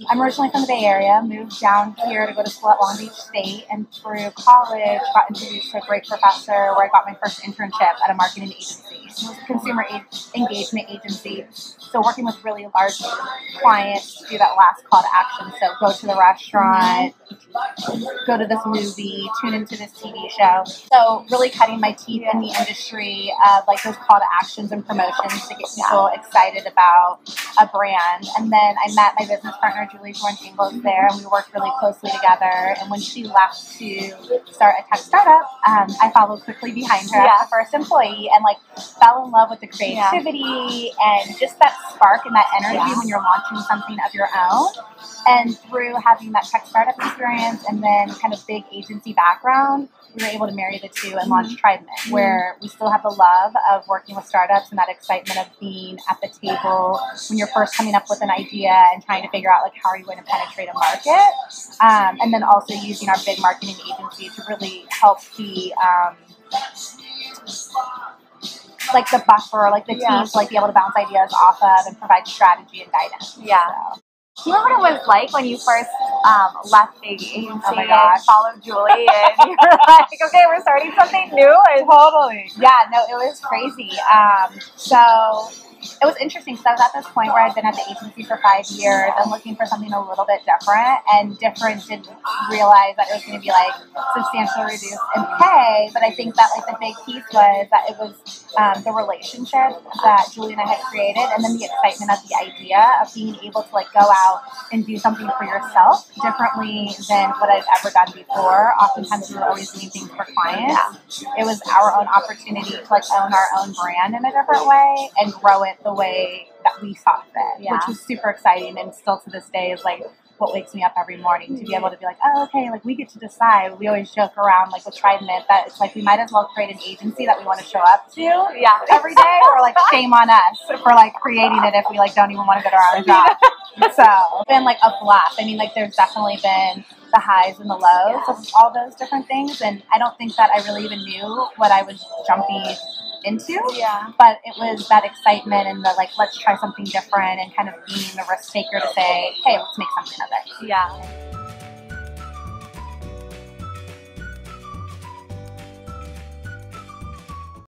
I'm originally from the Bay Area, moved down here to go to school at Long Beach State, and through college got introduced to a great professor where I got my first internship at a marketing agency. It was a consumer engagement agency, so working with really large clients to do that last call to action. So go to the restaurant, go to this movie, tune into this TV show. So really cutting my teeth in the industry of like those call to actions and promotions to get people excited about a brand. And then I met my business partner, Julie Jordan-Ingles, there, and we worked really closely together. And when she left to start a tech startup, I followed quickly behind her as the first employee and like fell in love with the creativity and just that spark and that energy when you're launching something of your own. And through having that tech startup experience and then kind of big agency background, we were able to marry the two and launch TribeMint, where we still have the love of working with startups and that excitement of being at the table when you're first coming up with an idea and trying to figure out like how are you going to penetrate a market, and then also using our big marketing agency to really help the like the buffer, like the teams, like be able to bounce ideas off of and provide strategy and guidance. So. Do you remember what it was like when you first left the agency and followed Julie and you were like, okay, we're starting something new? Totally. Yeah, no, it was crazy. So it was interesting because I was at this point where I'd been at the agency for 5 years and looking for something a little bit different, and different didn't realize that it was going to be like substantially reduced in pay. But I think that like the big piece was that it was the relationship that Julie and I had created, and then the excitement of the idea of being able to like go out and do something for yourself differently than what I'd ever done before. Oftentimes we were always doing things for clients. It was our own opportunity to like own our own brand in a different way and grow it the way that we saw fit, which was super exciting, and still to this day is like what wakes me up every morning to be able to be like, oh, okay, like we get to decide. We always joke around like with TribeMint that it's like we might as well create an agency that we want to show up to every day, or like shame on us for like creating it if we like don't even want to go to our own job. So it's been like a blast. I mean, like there's definitely been the highs and the lows of all those different things, and I don't think that I really even knew what I was jumping into, but it was that excitement and the like, let's try something different and kind of being the risk taker to say, hey, let's make something of it.